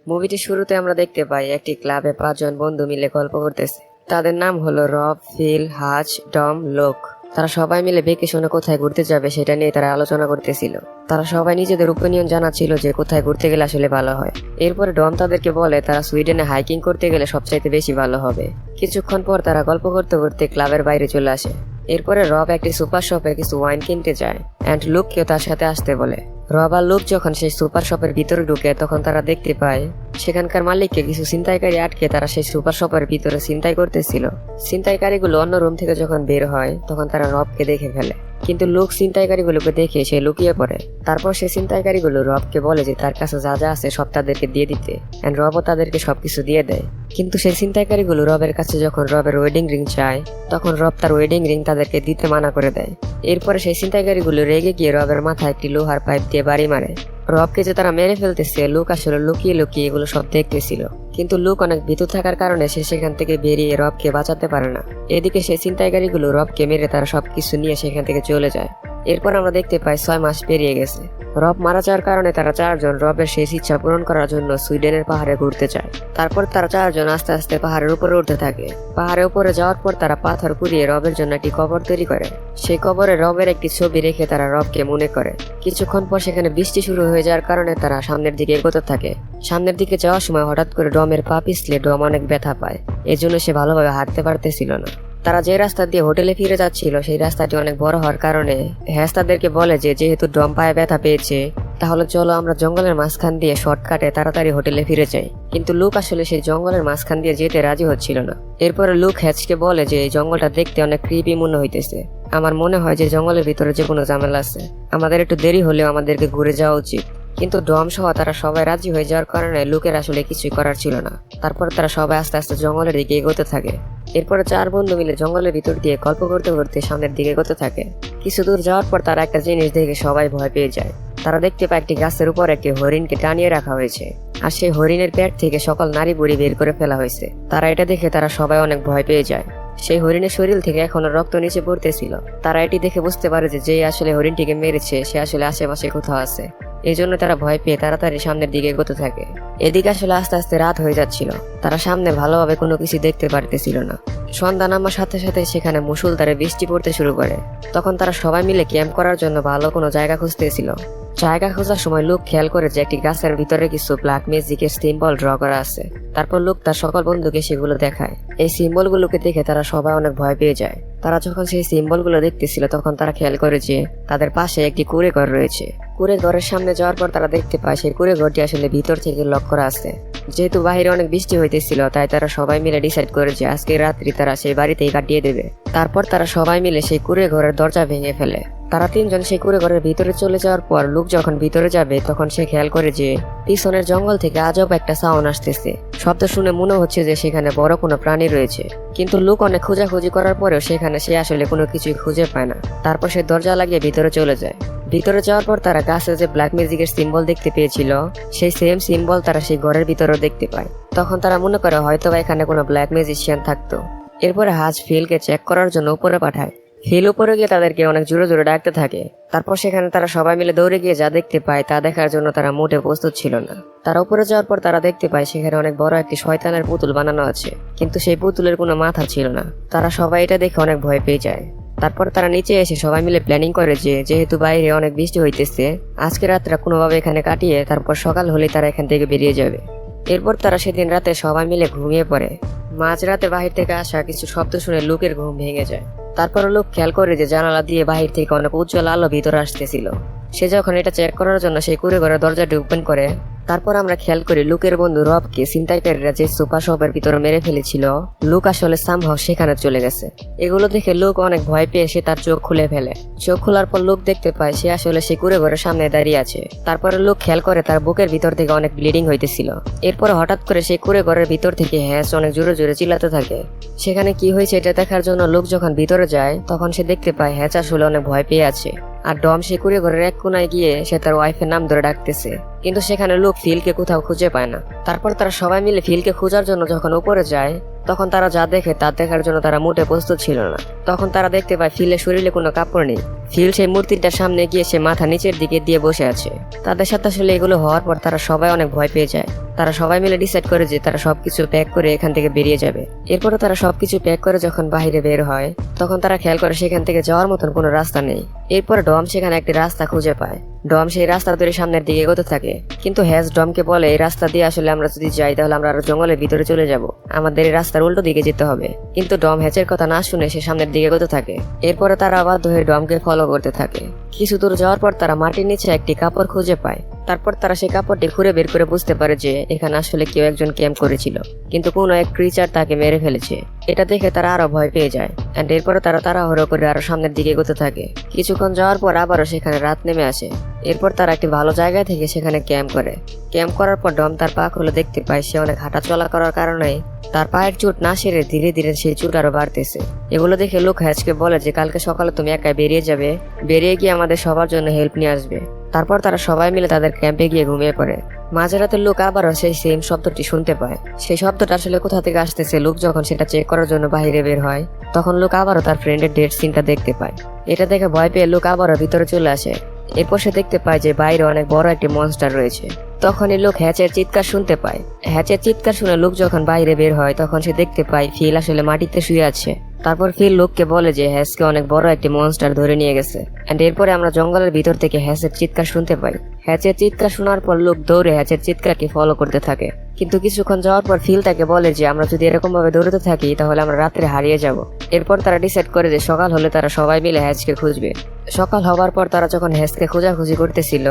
মুভিটি শুরুতে আমরা দেখতে পাই একটি ক্লাবে 5 জন বন্ধু মিলে গল্প করতেছে। তাদের নাম হলো রব, ফিল, হাজ, ডম, লোক। তারা সবাই মিলে ভেকেশনে কোথায় ঘুরতে যাবে সেটা নিয়ে তারা আলোচনা করতেছিল। তারা সবাই নিজেদের ওপিনিয়ন জানাচ্ছিল যে কোথায় ঘুরতে গেলে আসলে ভালো হয়। এরপরে ডম তাদেরকে বলে তারা সুইডেনে হাইকিং করতে গেলে সবচাইতে বেশি ভালো হবে। কিছুক্ষণ পর তারা গল্প করতে করতে ক্লাবের বাইরে চলে আসে। এরপরে রব একটি সুপার শপে কিছু ওয়াইন কিনতে যায় অ্যান্ড লুককেও তার সাথে আসতে বলে। রব আর লুক যখন সেই সুপার শপের ভিতরে ঢুকে তখন তারা দেখতে পায় সেখানকার মালিককে কিছু ছিনতাইকারী আটকে তারা সেই সুপার শপের ভিতরে ছিনতাই করতেছিল। ছিনতাইকারীগুলো অন্য রুম থেকে যখন বের হয় তখন তারা রবকে দেখে ফেলে, কিন্তু লোক ছিনতাইকারীগুলোকে দেখে সে লুকিয়ে পড়ে। তারপর সে ছিনতাইকারীগুলো রবকে বলে যে তার কাছে যা যা আছে সব তাদেরকে দিয়ে দিতে, এন্ড রবও তাদেরকে সবকিছু দিয়ে দেয়। কিন্তু সেই ছিনতাইকারীগুলো রবের কাছে যখন রবের ওয়েডিং রিং চায় তখন রব তার ওয়েডিং রিং তাদেরকে দিতে মানা করে দেয়। এরপরে সেই ছিনতাইকারীগুলো রেগে গিয়ে রবের মাথায় একটি লোহার পাইপ দিয়ে বাড়ি মারে। রবকে যে তারা মেরে ফেলতেছে লুক আসলে লুকিয়ে লুকিয়ে এগুলো সব দেখতেছিল, কিন্তু লুক অনেক ভীতু থাকার কারণে সে সেখান থেকে বেরিয়ে রবকে বাঁচাতে পারে না। এদিকে সেই ছিনতাইকারীগুলো রবকে মেরে তারা সবকিছু নিয়ে সেখান থেকে চলে যায়। এরপর আমরা দেখতে পাই 6 মাস পেরিয়ে গেছে। রব মারা যাওয়ার কারণে তারা 4 জন রবের শেষ ইচ্ছা পূরণ করার জন্য সুইডেনের পাহাড়ে ঘুরতে যায়। তারপর তারা 4 জন আস্তে আস্তে পাহাড়ের উপরে উঠতে থাকে। পাহাড়ের উপরে যাওয়ার পর তারা পাথর কুড়িয়ে রবের জন্য একটি কবর তৈরি করে। সেই কবরে রবের একটি ছবি রেখে তারা রবকে মনে করে। কিছুক্ষণ পর সেখানে বৃষ্টি শুরু হয়ে যাওয়ার কারণে তারা সামনের দিকে এগোতে থাকে। সামনের দিকে যাওয়ার সময় হঠাৎ করে ডমের পা পিছলে ডম অনেক ব্যথা পায়, এজন্য সে ভালোভাবে হাঁটতে পারতেছিল না। তারা যে রাস্তা দিয়ে হোটেলে ফিরে যাচ্ছিল সেই রাস্তাটি অনেক বড় হওয়ার কারণে হ্যাস তাদেরকে বলে যে যেহেতু ডম পায়ে ব্যথা পেয়েছে তাহলে চলো আমরা জঙ্গলের মাঝখান দিয়ে শর্টকাটে তাড়াতাড়ি হোটেলে ফিরে যাই। কিন্তু লুক আসলে সেই জঙ্গলের মাঝখান দিয়ে যেতে রাজি হচ্ছিল না। এরপরে লুক হ্যাচকে বলে যে এই জঙ্গলটা দেখতে অনেক ক্রিপি মনে হইতেছে, আমার মনে হয় যে জঙ্গলের ভিতরে যে কোনো ঝামেলা আছে, আমাদের একটু দেরি হলেও আমাদেরকে ঘুরে যাওয়া উচিত। কিন্তু ডম সহ তারা সবাই রাজি হয়ে যাওয়ার কারণে লুকের আসলে কিছুই করার ছিল না। তারপর তারা সবাই আস্তে আস্তে জঙ্গলের দিকে এগোতে থাকে। এরপরে 4 বন্ধু মিলে জঙ্গলের ভিতর দিয়ে গল্প করতে করতে সামনের দিকে এগোতে থাকে। কিছু দূর যাওয়ার পর তারা একটা জিনিস দেখে সবাই ভয় পেয়ে যায়। তারা দেখতে পায় একটি গাছের উপর একটি হরিণকে টানিয়ে রাখা হয়েছে, আর সেই হরিণের পেট থেকে সকল নারী বুড়ি বের করে ফেলা হয়েছে। তারা এটা দেখে তারা সবাই অনেক ভয় পেয়ে যায়। সেই হরিণের শরীর থেকে এখনো রক্ত নিচে পড়তেছিল। তারা এটি দেখে বুঝতে পারে যে আসলে হরিণটিকে মেরেছে সে আসলে আশেপাশে কোথাও আছে। এই জন্য তারা ভয় পেয়ে তাড়াতাড়ি সামনের দিকে এগোতে থাকে। এদিকে আসলে আস্তে আস্তে রাত হয়ে যাচ্ছিল। তারা সামনে ভালোভাবে কোনো কিছু দেখতে পারতেছিল না। সন্ধ্যা নামার সাথে সাথে সেখানে মুষলধারে বৃষ্টি পড়তে শুরু করে। তখন তারা সবাই মিলে ক্যাম্প করার জন্য ভালো কোনো জায়গা খুঁজতেছিল। জায়গা খোঁজার সময় লোক খেয়াল করে যে একটি গাছের ভিতরে কিছু ব্ল্যাক ম্যাজিকের সিম্বল ড্র করা আছে। তারপর লোক তার সকল বন্ধুকে সেগুলো দেখায়। এই সিম্বলগুলোকে দেখে তারা সবাই অনেক ভয় পেয়ে যায়। তারা যখন সেই সিম্বলগুলো দেখতেছিল তখন তারা খেয়াল করে যে তাদের পাশে একটি কুঁড়ে ঘর রয়েছে। কুঁড়ে ঘরের সামনে যাওয়ার পর তারা দেখতে পায় সেই কুঁড়ে ঘরটি আসলে ভিতর থেকে লক করা আছে। যেহেতু বাইরে অনেক বৃষ্টি হইতেছিল তাই তারা সবাই মিলে ডিসাইড করে যে আজকে রাত্রি তারা সেই বাড়িতেই কাটিয়ে দেবে। তারপর তারা সবাই মিলে সেই কুঁড়ে ঘরের দরজা ভেঙে ফেলে। তারা 3 জন সেই কুঁড়ে ঘরের ভিতরে চলে যাওয়ার পর লুক যখন ভিতরে যাবে তখন সে খেয়াল করে যে পিছনের জঙ্গল থেকে আজব একটা সাউন্ড আসতেছে। শব্দ শুনে মনে হচ্ছে যে সেখানে বড় কোনো প্রাণী রয়েছে, কিন্তু লুক অনেক খোঁজাখুঁজি করার পরেও সেখানে সে আসলে কোনো কিছুই খুঁজে পায় না। তারপর সে দরজা লাগিয়ে ভিতরে চলে যায়। ভিতরে যাওয়ার পর তারা গাছে যে ব্ল্যাক ম্যাজিকের সিম্বল দেখতে পেয়েছিল সেই সেম সিম্বল তারা সেই ঘরের ভিতরেও দেখতে পায়। তখন তারা মনে করে হয়তো এখানে কোনো ব্ল্যাক ম্যাজিশিয়ান থাকতো। এরপরে হাজ ফিলকে চেক করার জন্য উপরে পাঠায়। ফিল উপরে গিয়ে তাদেরকে অনেক জোরে জোরে ডাকতে থাকে। তারপর সেখানে তারা সবাই মিলে দৌড়ে গিয়ে যা দেখতে পায় তা দেখার জন্য তারা মোটে প্রস্তুত ছিল না। তারা উপরে যাওয়ার পর তারা দেখতে পায় সেখানে অনেক বড় একটি শয়তানের পুতুল বানানো আছে, কিন্তু সেই পুতুলের কোনো মাথা ছিল না। তারা সবাই এটা দেখে অনেক ভয় পেয়ে যায়। তারপর তারা নিচে এসে সবাই মিলে প্ল্যানিং করে যে যেহেতু বাইরে অনেক বৃষ্টি হইতেছে আজকে রাতটা কোনোভাবে এখানে কাটিয়ে তারপর সকাল হলেই তারা এখান থেকে বেরিয়ে যাবে। এরপর তারা সেদিন রাতে সবাই মিলে ঘুমিয়ে পড়ে। মাঝরাতে বাহির থেকে আসা কিছু শব্দ শুনে লুকের ঘুম ভেঙে যায়। তারপর লোক খেয়াল করে যে জানালা দিয়ে বাহির থেকে অনেক উজ্জ্বল আলো ভিতরে আসতেছিল। সে যখন এটা চেক করার জন্য সেই কুঁড়ে ঘরের দরজাটি ওপেন করে তারপর আমরা খেয়াল করি লুকের বন্ধু রবকে ছিনতাইকারীরা যে সুপার শপের ভিতরে মেরে ফেলেছিল লুক আসলে সামহাও সেখানে চলে গেছে। এগুলো দেখে লুক অনেক ভয় পেয়ে সে তার চোখ খুলে ফেলে। চোখ খোলার পর লুক দেখতে পায় সে আসলে সেই কুঁড়ে ঘরের সামনে দাঁড়িয়ে আছে। তারপরে লুক খেয়াল করে তার বুকের ভিতর থেকে অনেক ব্লিডিং হইতেছিল। এরপর হঠাৎ করে সেই কুঁড়ে ঘরের ভিতর থেকে হ্যাস অনেক জোরে জোরে চিল্লাতে থাকে। সেখানে কি হয়েছে এটা দেখার জন্য লুক যখন ভিতরে যায় তখন সে দেখতে পায় হ্যাচ আসলে অনেক ভয় পেয়ে আছে। আর ডম সে কুঁড়ে ঘরের এক কোনায় গিয়ে সে তার ওয়াইফের নাম ধরে ডাকতেছে। কিন্তু সেখানে লোক ফিলকে কোথাও খুঁজে পায় না। তারপর তারা সবাই মিলে ফিলকে খোঁজার জন্য যখন উপরে যায়, তখন তারা যা দেখে তা দেখার জন্য তারা মোটে প্রস্তুত ছিল না। তখন তারা দেখতে পায় ফিলের শরীরে কোনো কাপড় নেই। ফিল সেই মূর্তিটার সামনে গিয়ে সে মাথা নিচের দিকে দিয়ে বসে আছে। তাদের সাথে আসলে এগুলো হওয়ার পর তারা সবাই অনেক ভয় পেয়ে যায়। তারা সবাই মিলে ডিসাইড করে যে তারা সবকিছু প্যাক করে এখান থেকে বেরিয়ে যাবে। এরপরে তারা সবকিছু প্যাক করে যখন বাইরে বের হয়, তখন তারা খেয়াল করে সেখান থেকে যাওয়ার মতন কোনো রাস্তা নেই। এরপরে ডম সেখানে একটি রাস্তা খুঁজে পায়। ডম সেই রাস্তা ধরে সামনের দিকে এগোতে থাকে, কিন্তু হ্যাজ ডমকে বলে এই রাস্তা দিয়ে আসলে আমরা যদি যাই তাহলে আমরা আরো জঙ্গলের ভিতরে চলে যাব, আমাদের এই রাস্তার উল্টো দিকে যেতে হবে। কিন্তু ডম হ্যাচের কথা না শুনে সে সামনের দিকে এগোতে থাকে। এরপরে তারা বাধ্য হয়ে ডমকে ফলো করতে থাকে। কিছু দূর যাওয়ার পর তারা মাটির নিচে একটি কাপড় খুঁজে পায়। তারপর তারা সেই কাপড়টি খুঁড়ে বের করে বুঝতে পারে যে এখানে আসলে কেউ একজন ক্যাম্প করেছিল, কিন্তু কোনো এক ক্রিচার তাকে মেরে ফেলেছে। এটা দেখে তারা আরো ভয় পেয়ে যায়। এন্ড এরপরে তারা তাড়াহুড়ো করে আরো সামনের দিকে এগোতে থাকে। কিছুক্ষণ যাওয়ার পর আবারও সেখানে রাত নেমে আসে। এরপর তারা একটি ভালো জায়গায় থেকে সেখানে ক্যাম্প করে। ক্যাম্প করার পর ডম তার পা খুলে দেখতে পায় সে অনেক হাঁটা চলা করার কারণে তার পায়ের চোট না সেরে ধীরে ধীরে সেই চোট আরো বাড়তেছে। এগুলো দেখে লোক হ্যাচকে বলে যে কালকে সকালে তুমি একাই বেরিয়ে যাবে, বেরিয়ে গিয়ে আমাদের সবার জন্য হেল্প নিয়ে আসবে। তারপর তারা সবাই মিলে তাদের ক্যাম্পে গিয়ে ঘুমিয়ে পড়ে। মাঝরাতে লোক আবারও সেই সেম শব্দটি শুনতে পায়। সেই শব্দটা আসলে কোথা থেকে আসতেছে লোক যখন সেটা চেক করার জন্য বাইরে বের হয়, তখন লোক আবারও তার ফ্রেন্ডের ডেড সিনটা দেখতে পায়। এটা দেখে ভয় পেয়ে লোক আবারও ভিতরে চলে আসে। এরপর সে দেখতে পায় যে বাইরে অনেক বড় একটি মনস্টার রয়েছে। তখনই লোক হ্যাচের চিৎকার শুনতে পায়। হ্যাচের চিৎকার শুনে লোক যখন বাইরে বের হয়, তখন সে দেখতে পায় ফিল আসলে মাটিতে শুয়ে আছে। তারপর ফিল লোককে বলে যে হ্যাসকে অনেক বড় একটি মনস্টার ধরে নিয়ে গেছে। এন্ড এরপরে আমরা জঙ্গলের ভিতর থেকে হ্যাচের চিৎকার শুনতে পাই। হ্যাচের চিৎকার শোনার পর লোক দৌড়ে হ্যাচের চিৎকারকে ফলো করতে থাকে। কিন্তু কিছুক্ষণ যাওয়ার পর ফিল তাকে বলে যে আমরা যদি এরকম ভাবে দৌড়তে থাকি তাহলে আমরা রাত্রে হারিয়ে যাব। এরপর তারা ডিসাইড করে যে সকাল হলে তারা সবাই মিলে হ্যাচকে খুঁজবে। সকাল হওয়ার পর তারা যখন হ্যাচকে খোঁজাখুঁজি করতেছিল,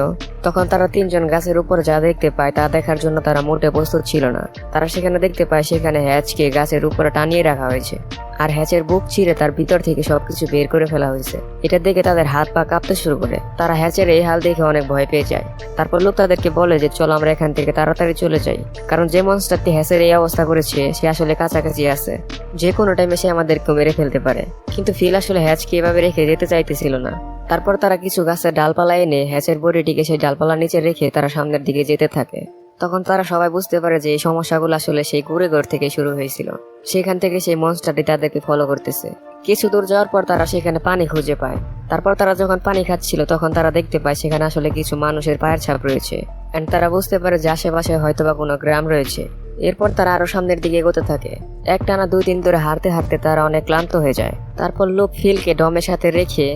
তখন তারা তিনজন গাছের উপর যা দেখতে পায় তা দেখার জন্য তারা মোটে প্রস্তুত ছিল না। তারা সেখানে দেখতে পায় সেখানে হ্যাচকে গাছের উপরে টানিয়ে রাখা হয়েছে, আর হ্যাচের বুক ছিঁড়ে তার ভিতর থেকে সবকিছু বের করে ফেলা হয়েছে। এটা দেখে তাদের হাত পা কাঁপতে শুরু করে। তারা হ্যাচের এই হাল দেখে অনেক ভয় পেয়ে যায়। তারপর লোক তাদেরকে বলে যে চলো আমরা এখান থেকে তাড়াতাড়ি চলে যাই, কারণ যে মনস্টারটি হ্যাচের এই অবস্থা করেছে সে আসলে কাছাকাছি আছে, যে কোনো টাইমে সে আমাদেরকে মেরে ফেলতে পারে। কিন্তু ফিল আসলে হ্যাচকে এভাবে রেখে যেতে চাইতেছিল না। তারপর তারা কিছু গাছের ডালপালা এনে হ্যাচের বডিটিকে সেই ডালপালার নিচে রেখে তারা সামনের দিকে যেতে থাকে। তখন তারা সবাই বুঝতে পারে যে এই সমস্যাগুলো আসলে সেই গুড়েঘর থেকে শুরু হয়েছিল। সেখান থেকে সেই মনস্টারটি তাদেরকে ফলো করতেছে। কিছু দূর যাওয়ার পর তারা সেখানে পানি খুঁজে পায়। তারপর তারা যখন পানি খাচ্ছিল তখন তারা দেখতে পায় সেখানে আসলে কিছু মানুষের পায়ের ছাপ রয়েছে। এন্ড তারা বুঝতে পারে যে আশেপাশে হয়তোবা কোনো গ্রাম রয়েছে। এরপর তারা আরো সামনের দিকে এগোতে থাকে। একটানা 2 দিন ধরে হাঁটতে হাঁটতে তারা অনেক ক্লান্ত হয়ে যায়। তারপর লোক ফিলকে ডমের সাথে রেখে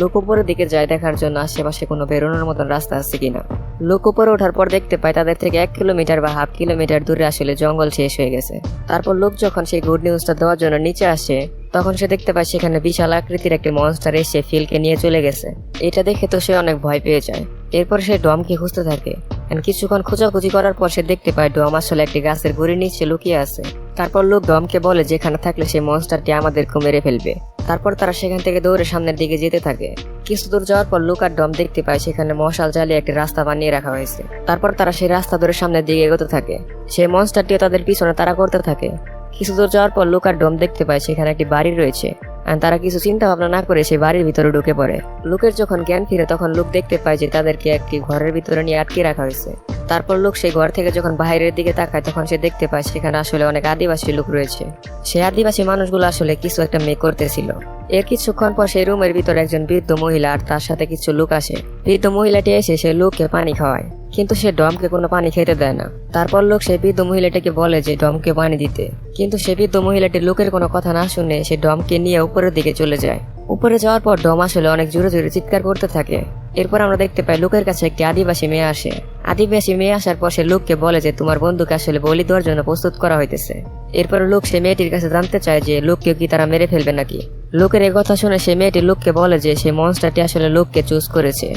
লোক উপরের দিকে যায় দেখার জন্য আশেপাশে কোনো বেরোনোর মতন রাস্তা আছে কিনা। লোক উপরে ওঠার পর দেখতে পায় তাদের থেকে 1 কিলোমিটার বা হাফ কিলোমিটার দূরে আসলে জঙ্গল শেষ হয়ে গেছে। তারপর লোক যখন সেই গুড নিউজটা দেওয়ার জন্য নিচে আসে, তখন সে দেখতে পায় সেখানে বিশাল আকৃতির একটি মনস্টার এসে ফিলকে নিয়ে চলে গেছে। এটা দেখে তো সে অনেক ভয় পেয়ে যায়। এরপর সে ডমকে খুঁজতে থাকে। কিছুক্ষণ খোঁজাখুঁজি করার পর সে দেখতে পায় ডম আসলে একটি গাছের গুড়ির নিচে লুকিয়ে আছে। তারপর লোক ডমকে বলে যেখানে থাকলে সেই মনস্টারটি আমাদেরকে মেরে ফেলবে। তারপর তারা সেখান থেকে দৌড়ে সামনের দিকে যেতে থাকে। কিছু দূর যাওয়ার পর লোক আর ডম দেখতে পায় সেখানে মশাল জ্বালিয়ে একটি রাস্তা বানিয়ে রাখা হয়েছে। তারপর তারা সেই রাস্তা ধরে সামনের দিকে এগোতে থাকে। সেই মনস্টারটিও তাদের পিছনে তাড়া করতে থাকে। কিছু দূর যাওয়ার পর লোক আর ডম দেখতে পায় সেখানে একটি বাড়ি রয়েছে। তারা কিছু চিন্তা ভাবনা না করে সেই বাড়ির ভিতরে ঢুকে পড়ে। লোকের যখন জ্ঞান ফিরে তখন লোক দেখতে পায় যে তাদেরকে একটি ঘরের ভিতরে নিয়ে আটকে রাখা হয়েছে। তারপর লোক সেই ঘর থেকে যখন বাইরের দিকে তাকায় তখন সে দেখতে পায় সেখানে আসলে অনেক আদিবাসী লোক রয়েছে। সেই আদিবাসী মানুষগুলো আসলে কিছু একটা মেয়ে করতেছিল। এর কিছুক্ষণ পর সেই রুমের ভিতরে একজন বৃদ্ধ মহিলা আর তার সাথে কিছু লোক আসে। বৃদ্ধ মহিলাটি এসে সেই লোককে পানি খাওয়ায়, কিন্তু সে ডমকে কোনো পানি খেতে দেয় না। তারপর লোক সেই বৃদ্ধ মহিলাটাকে বলে যে ডমকে পানি দিতে, কিন্তু সে বৃদ্ধ মহিলাটি লোকের কোনো কথা না শুনে সে ডমকে নিয়ে উপরের দিকে চলে যায়। উপরে যাওয়ার পর ডম আসলে অনেক জোরে জোরে চিৎকার করতে থাকে। এরপর আমরা দেখতে পাই লোকের কাছে একটি আদিবাসী মেয়ে আসে। আদিবাসী মেয়ে আসার পর সে লোককে বলে যে তোমার বন্ধুকে আসলে বলি দেওয়ার জন্য প্রস্তুত করা হইতেছে। এরপর লোক সে মেয়েটির কাছে জানতে চায় যে লোককে কি তারা মেরে ফেলবে নাকি। লোকের এই কথা শুনে সে মেয়েটি লোককে বলে যে সেই মনস্টারটি আসলে লোককে চুজ করেছে।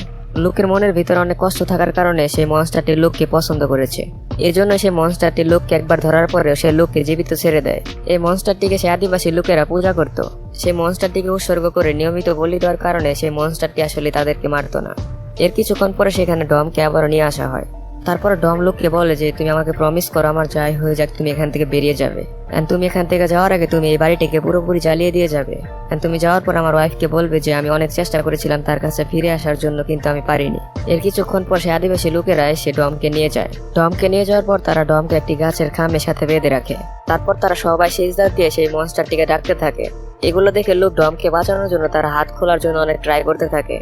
লোকের মনের ভিতরে অনেক কষ্ট থাকার কারণে সেই মনস্টারটি লোককে পছন্দ করেছে। এই জন্য সেই মনস্টারটি লোককে একবার ধরার পরেও সে লোককে জীবিত ছেড়ে দেয়। এই মনস্টারটিকে সেই আদিবাসী লোকেরা পূজা করত। সেই মনস্টারটিকে উৎসর্গ করে নিয়মিত বলি দেওয়ার কারণে সেই মনস্টারটি আসলে তাদেরকে মারত না। এর কিছুক্ষণ পরে সেখানে ডমকে আবারও নিয়ে আসা হয়। তারপর ডম লোককে বলে যে তুমি আমাকে প্রমিস করো আমার যাই হয়ে যাক তুমি এখান থেকে বেরিয়ে যাবে, এন্ড তুমি এখান থেকে যাওয়ার আগে তুমি এই বাড়িটিকে পুরোপুরি জ্বালিয়ে দিয়ে যাবে, এন্ড তুমি যাওয়ার পর আমার ওয়াইফকে বলবে যে আমি অনেক চেষ্টা করেছিলাম তার কাছে ফিরে আসার জন্য কিন্তু আমি পারিনি। এর কিছুক্ষণ পর সে আদিবাসী লোকেরা এসে ডমকে নিয়ে যায়। ডমকে নিয়ে যাওয়ার পর তারা ডমকে একটি গাছের খামের সাথে বেঁধে রাখে। তারপর তারা সবাই সিজদা দিয়ে সেই মনস্টারটিকে ডাকতে থাকে। এগুলো দেখে লোক ডমকে বাঁচানোর জন্য তার হাত খোলার জন্য অনেক ট্রাই করতে থাকে,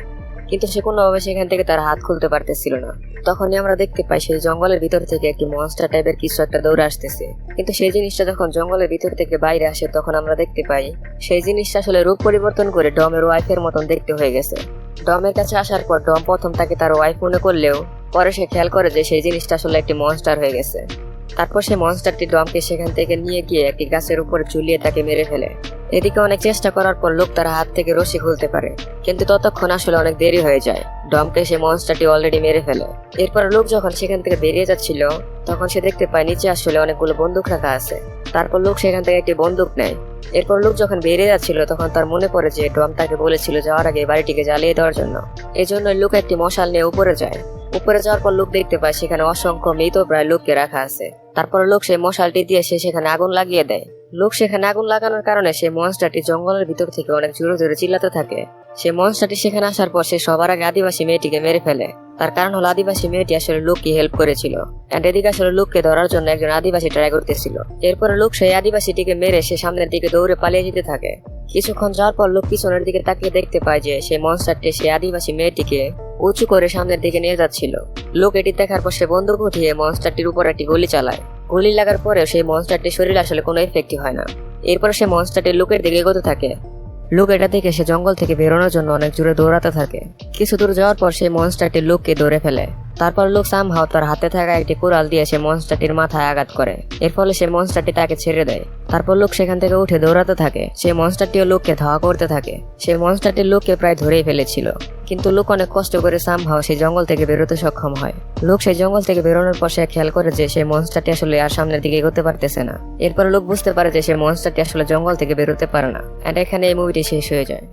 কিন্তু সে কোনোভাবে সেখান থেকে তার হাত খুলতে পারতেছিল না। তখনই আমরা দেখতে পাই সেই জঙ্গলের ভিতর থেকে একটি মনস্টার টাইপের কিছু একটা দৌড়ে আসতেছে, কিন্তু সেই জিনিসটা যখন জঙ্গলের ভিতর থেকে বাইরে আসে তখন আমরা দেখতে পাই সেই জিনিসটা আসলে রূপ পরিবর্তন করে ডমের ওয়াইফের মতন দেখতে হয়ে গেছে। ডমের কাছে আসার পর ডম প্রথম তাকে তার ওয়াইফ মনে করলেও পরে সে খেয়াল করে যে সেই জিনিসটা আসলে একটি মনস্টার হয়ে গেছে। তারপর সেই মনস্টারটি ডমকে সেখান থেকে নিয়ে গিয়ে একটি গাছের উপরে ঝুলিয়ে তাকে মেরে ফেলে। এদিকে অনেক চেষ্টা করার পর লোক তার হাত থেকে রশি খুলতে পারে, কিন্তু ততক্ষণ আসলে অনেক দেরি হয়ে যায়। ডমকে সেই মনস্টারটি অলরেডি মেরে ফেলে। এরপর লোক যখন সেখান থেকে বেরিয়ে যাচ্ছিল তখন সে দেখতে পায় নিচে আসলে অনেকগুলো বন্দুক রাখা আছে। তারপর লোক সেখান থেকে একটি বন্দুক নেয়। এরপর লোক যখন বেরিয়ে যাচ্ছিল তখন তার মনে পড়ে যে ডম তাকে বলেছিল যাওয়ার আগে বাড়িটিকে জ্বালিয়ে দেওয়ার জন্য। এই জন্য লোক একটি মশাল নিয়ে উপরে যায়। উপরে যাওয়ার পর লোক দেখতে পায় সেখানে অসংখ্য মৃতপ্রায় লোককে রাখা আছে। তারপর লোক সেই মশালটি দিয়ে সে সেখানে আগুন লাগিয়ে দেয়। লোক সেখানে আগুন লাগানোর কারণে সেই মনস্টারটি জঙ্গলের ভিতর থেকে অনেক জোরে জোরে চিল্লাতে থাকে। সেই মনস্টারটি সেখানে আসার পর সে সবার আগে আদিবাসী মেয়েটিকে মেরে ফেলে। তার কারণ হলো আদিবাসী মেয়েটি আসলে লোককে হেল্প করেছিল, এন্ড এদিকে আসলে লোককে ধরার জন্য একজন আদিবাসী ট্রাই করতেছিল। এরপরে লোক সেই আদিবাসীটিকে মেরে সে সামনের দিকে দৌড়ে পালিয়ে যেতে থাকে। কিছুক্ষণ যাওয়ার পর লোক পিছনের দিকে তাকিয়ে দেখতে পায় যে সেই মনস্টারটি সেই আদিবাসী মেয়েটিকে উঁচু করে সামনের দিকে নিয়ে যাচ্ছিল। লোক এটি দেখার পর সে বন্দুক উঠিয়ে মনস্টারটির উপর একটি গুলি চালায়। গুলি লাগার পরেও সেই মনস্টারটির শরীরে আসলে কোনো এফেক্টই হয় না। এরপর সে মনস্টারটি লোকের দিকে এগোতে থাকে। লোক এটা দেখে সে জঙ্গল থেকে বেরোনোর জন্য অনেক জোরে দৌড়াতে থাকে। কিছু দূর যাওয়ার পর সেই মনস্টারটি লোককে ধরে ফেলে। তারপর লোক সামহাও তার হাতে থাকা একটি কুড়াল দিয়ে সে মনস্টারটির মাথায় আঘাত করে। এর ফলে সে মনস্টারটি তাকে ছেড়ে দেয়। তারপর লোক সেখান থেকে উঠে দৌড়াতে থাকে। সেই মনস্টারটিও লোককে ধাওয়া করতে থাকে। সেই মনস্টারটি লোককে প্রায় ধরেই ফেলেছিল, কিন্তু লোক অনেক কষ্ট করে সামহাও সেই জঙ্গল থেকে বেরোতে সক্ষম হয়। লোক সেই জঙ্গল থেকে বেরোনোর পর সে খেয়াল করে যে সেই মনস্টারটি আসলে আর সামনের দিকে এগোতে পারতেছে না। এরপর লোক বুঝতে পারে যে সেই মনস্টারটি আসলে জঙ্গল থেকে বেরোতে পারে না। এন্ড এখানে এই মুভিটি শেষ হয়ে যায়।